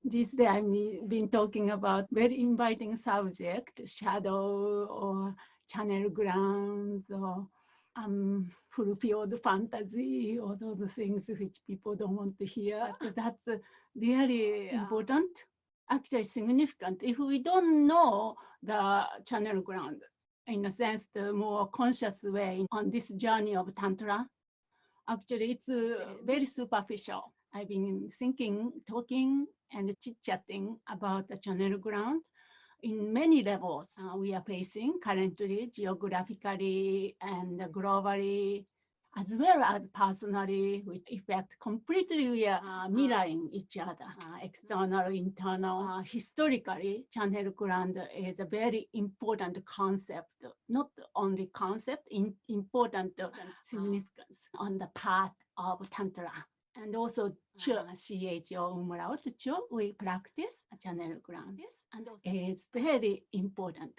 This day I've been talking about very inviting subject, shadow or channel grounds or fulfilled fantasy or those things which people don't want to hear. That's really important, actually significant. If we don't know the channel ground, in a sense, the more conscious way on this journey of Tantra, actually it's very superficial. I've been thinking, talking, and chit-chatting about the channel ground in many levels we are facing currently, geographically and globally, as well as personally, which affect completely we are mirroring each other, external, internal. Historically, channel ground is a very important concept, not only concept, important significance on the path of Tantra. And also, CHO umlaut, we practice a channel ground. And it's very important.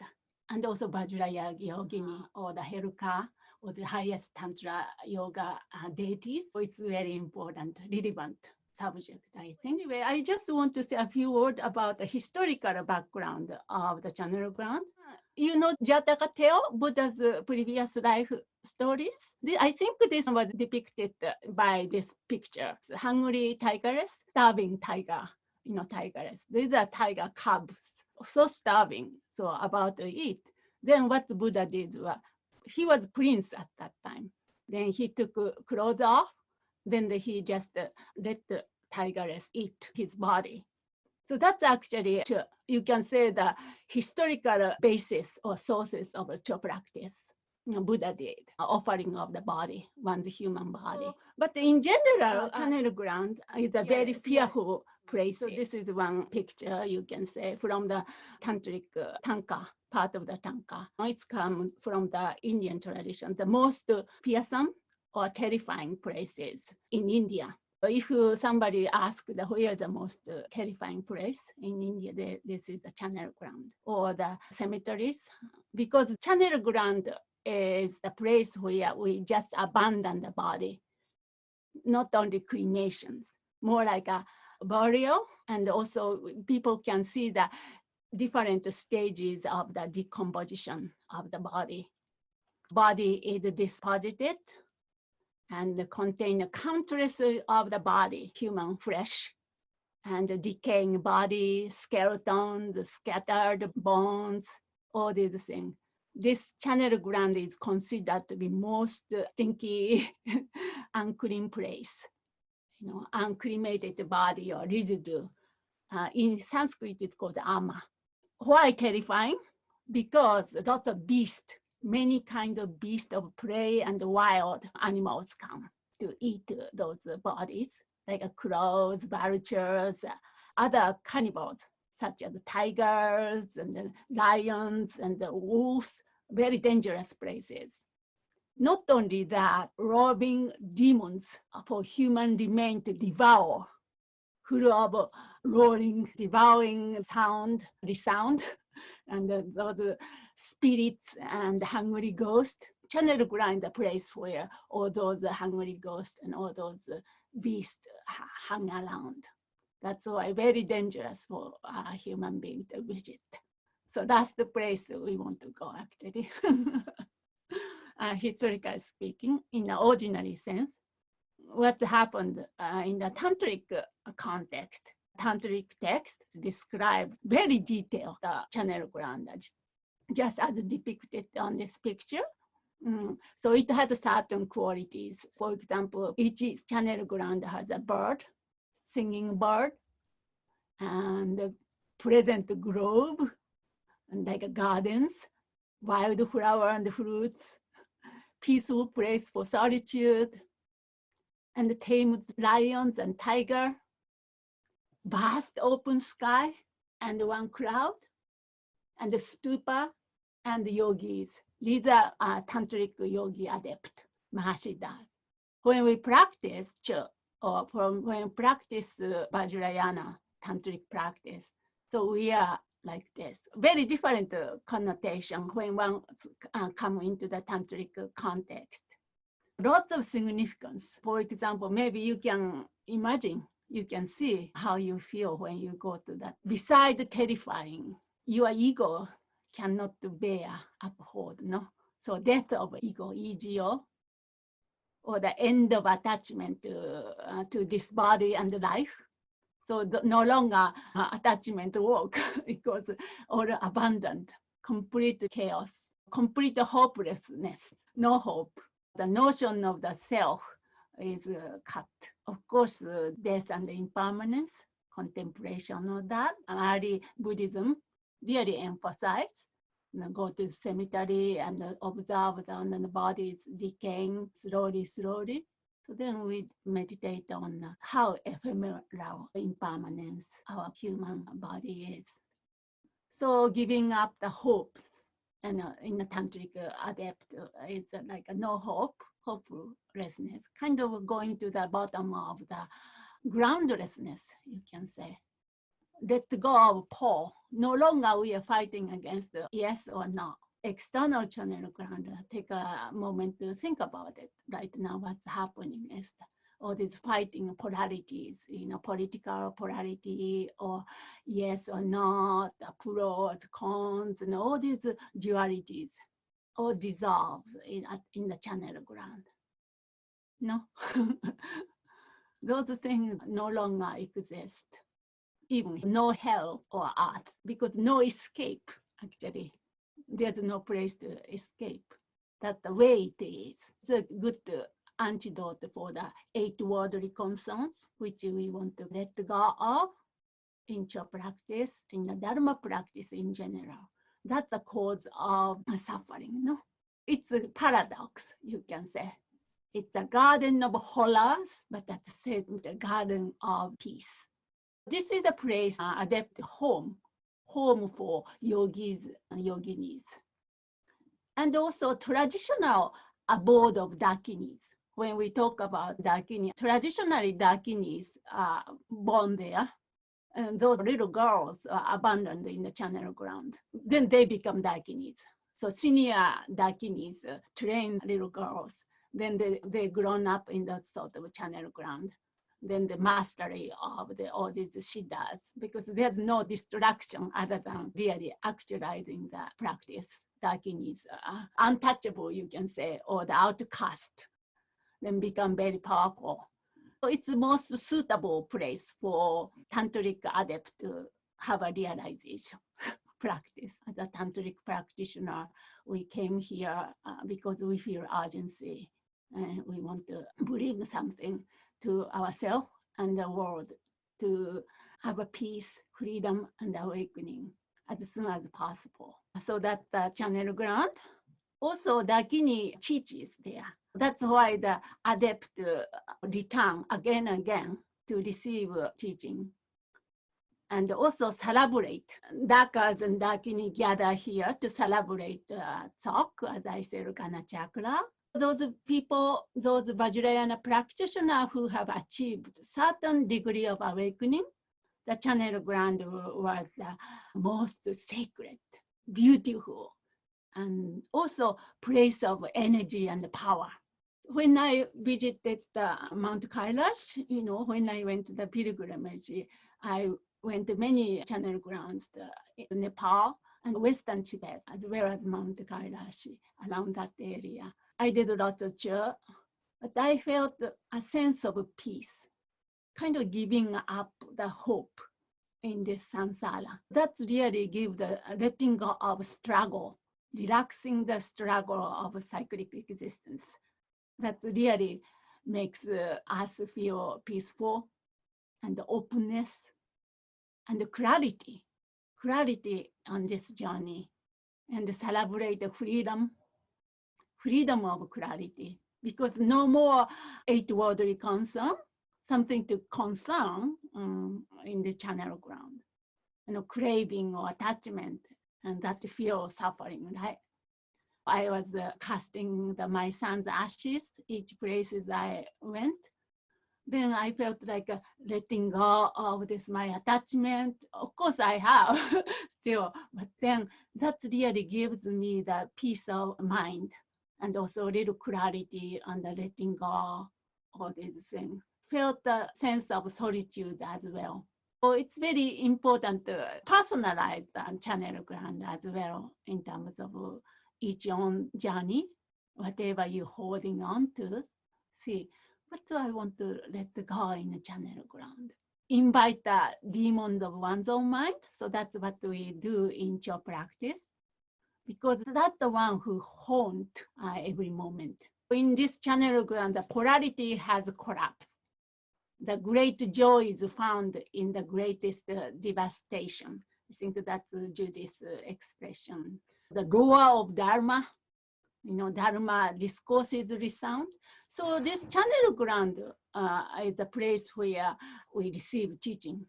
And also Vajrayana Yogini or the Heruka or the highest Tantra yoga deities. So it's very important, relevant subject, I think. Anyway, I just want to say a few words about the historical background of the channel ground. You know Jataka tale, Buddha's previous life stories. I think this was depicted by this picture. Hungry tigress, starving tiger, tigress. These are tiger cubs, so starving, so about to eat. Then what Buddha did was, he was prince at that time. Then he took clothes off. Then he just let the tigress eat his body. So that's actually, you can say, the historical basis or sources of Cho practice. Buddha did, offering of the body, one's human body. But in general, channel ground is a very fearful place. So this is one picture you can say from the Tantric Tanka, part of the Tanka. It's come from the Indian tradition. The most fearsome or terrifying places in India. If somebody asks where is the most terrifying place in India, this is the channel ground or the cemeteries, because channel ground is the place where we just abandon the body, not only cremations, more like a burial, and also people can see the different stages of the decomposition of the body. Body is disposited and contain countless of the body, human flesh, and the decaying body, skeleton, the scattered bones, all these things. This channel ground is considered to be most stinky, unclean place. Uncremated body or residue. In Sanskrit, it's called ama. Why terrifying? Because lots of beasts, many kinds of beasts of prey and wild animals come to eat those bodies, like crows, vultures, other cannibals, such as tigers and lions and wolves, very dangerous places. Not only that, roaring demons for human remain to devour, full of roaring, devouring sound, resound, and those spirits and hungry ghosts. Channel ground, the place where all those hungry ghosts and all those beasts hang around. That's why very dangerous for a human being to visit. So that's the place that we want to go, actually. Historically speaking, in an ordinary sense, what happened in the tantric context, tantric texts describe very detailed channel ground, just as depicted on this picture. So it has certain qualities. For example, each channel ground has a bird, singing bird, and a pleasant grove, and like gardens, wild flower and fruits, peaceful place for solitude, and tamed lions and tiger, vast open sky, and one cloud, and the stupa, and the yogis. These are tantric yogi adept, mahasiddhas. When we practice or when we practice Vajrayana tantric practice, so we are like this. Very different connotation when one come into the tantric context. Lots of significance. For example, maybe you can imagine You can see how you feel when you go to that. Besides terrifying, your ego cannot bear, uphold, no? So death of ego, ego, or the end of attachment to this body and life. So no longer attachment work because all abandoned, complete chaos, complete hopelessness, no hope. The notion of the self is cut. Of course, death and impermanence, contemplation of that, early Buddhism really emphasize. Go to the cemetery and observe the body is decaying slowly. So then we meditate on how ephemeral impermanence our human body is. So giving up the hope, and in the tantric adept is like no hope, hopelessness, kind of going to the bottom of the groundlessness, you can say. Let go of pull. No longer we are fighting against yes or no. External channel ground. Take a moment to think about it. Right now, what's happening is all these fighting polarities, political polarity, or yes or not, pros, cons, and all these dualities all dissolve in the channel ground. No, those things no longer exist. Even no hell or earth, because no escape, actually. There's no place to escape. That's the way it is. It's a good antidote for the 8 worldly concerns, which we want to let go of in your practice, in the Dharma practice in general. That's the cause of suffering, no? It's a paradox, you can say. It's a garden of horrors, but at the same time, garden of peace. This is the place, adept home for yogis and yoginis. And also traditional abode of Dakinis. When we talk about Dakini, traditionally Dakinis are born there. And those little girls are abandoned in the channel ground. Then they become Dakinis. So senior Dakinis train little girls. Then they grown up in that sort of channel ground. Then the mastery of all these siddhas, because there's no distraction other than really actualizing the practice. Dakinis are untouchable, you can say, or the outcast, then become very powerful. So it's the most suitable place for tantric adept to have a realization practice. As a tantric practitioner, we came here because we feel urgency and we want to bring something to ourselves and the world to have a peace, freedom, and awakening as soon as possible. So that's the channel ground. Also, Dakini teaches there. That's why the adept return again and again to receive teaching. And also celebrate. Dakas and Dakini gather here to celebrate Tsok, as I said, Gana Chakra. Those people, those Vajrayana practitioners who have achieved certain degree of awakening, the channel ground was the most sacred, beautiful, and also place of energy and power. When I visited Mount Kailash, when I went to the pilgrimage, I went to many channel grounds in Nepal and Western Tibet, as well as Mount Kailash, around that area. I did lots of church, but I felt a sense of peace, kind of giving up the hope in this samsara. That really gives the letting go of struggle, relaxing the struggle of cyclic existence. That really makes us feel peaceful and openness and clarity on this journey, and celebrate the freedom of clarity, because no more 8 worldly concern, something to concern in the channel ground, craving or attachment, and that feel suffering, right? I was casting my son's ashes each places I went. Then I felt like letting go of this, my attachment. Of course I have still, but then that really gives me the peace of mind and also a little clarity and the letting go all these things. felt a sense of solitude as well. So it's very important to personalize the channel ground as well in terms of each own journey, whatever you're holding on to. See, what do I want to let go in the channel ground? Invite the demons of one's own mind. So that's what we do in your practice, because that's the one who haunt every moment. In this channel ground, the polarity has collapsed. The great joy is found in the greatest devastation. I think that's Judy's expression. The roar of Dharma, Dharma discourses resound. So this channel ground is the place where we receive teachings.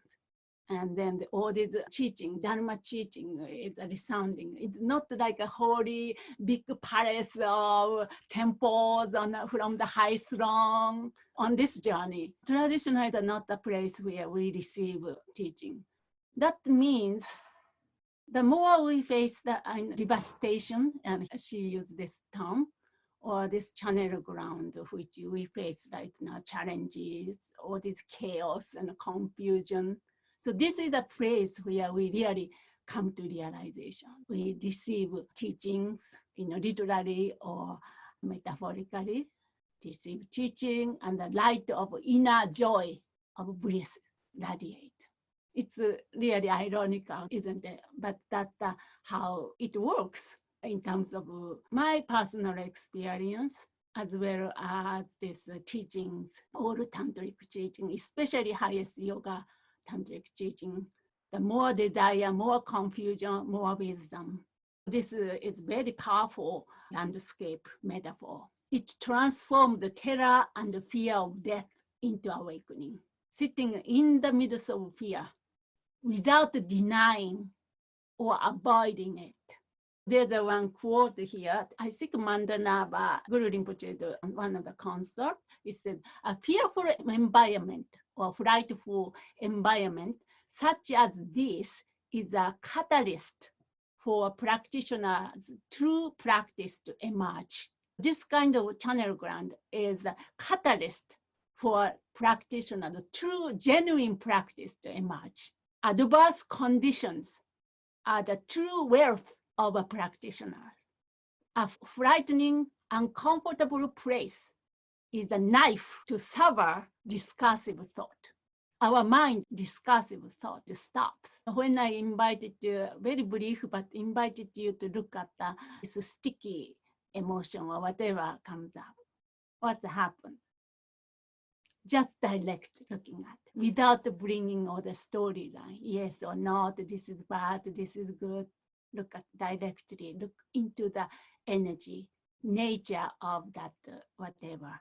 And then all this teaching, Dharma teaching is resounding. It's not like a holy big palace of temples from the high throne on this journey. Traditional is not the place where we receive teaching. That means the more we face the devastation, and she used this term, or this channel ground which we face right now, challenges, all this chaos and confusion. So this is a place where we really come to realization. We receive teachings, literally or metaphorically, receive teaching, and the light of inner joy of bliss radiate. It's really ironical, isn't it? But that's how it works in terms of my personal experience, as well as these teachings, all tantric teaching, especially highest yoga tantric teaching. The more desire, more confusion, more wisdom. This is very powerful landscape metaphor. It transforms the terror and the fear of death into awakening. Sitting in the middle of fear without denying or avoiding it. There's one quote here. I think Mandanava, Guru Rinpoche, one of the concert, it said, a fearful environment or frightful environment such as this is a catalyst for practitioners' true practice to emerge. This kind of channel ground is a catalyst for practitioners' true, genuine practice to emerge. Adverse conditions are the true wealth of a practitioner. A frightening, uncomfortable place is the knife to sever discursive thought. Our mind discursive thought stops. When I invited you, very brief, but invited you to look at this sticky emotion or whatever comes up, what happened? Just direct looking at, without bringing all the storyline, yes or not, this is bad, this is good. Look at directly, look into the energy, nature of that, whatever,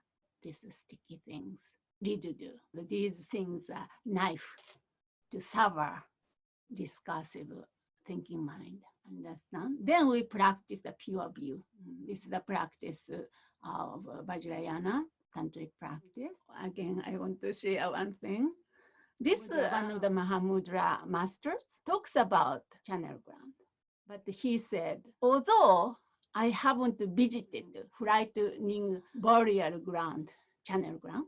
these sticky things. Residue. These things are knife to sever discursive thinking mind. Understand? Then we practice the pure view. This is the practice of Vajrayana, Tantric practice. Again, I want to share one thing. This one of the Mahamudra masters talks about channel ground. But he said, although I haven't visited frightening burial ground, channel ground,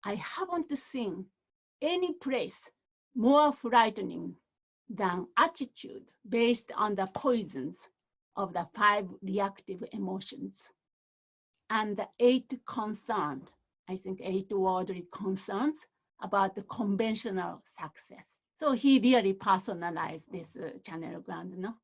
I haven't seen any place more frightening than attitude based on the poisons of the 5 reactive emotions and the 8 concerned, I think 8 worldly concerns about the conventional success. So he really personalized this channel ground, no?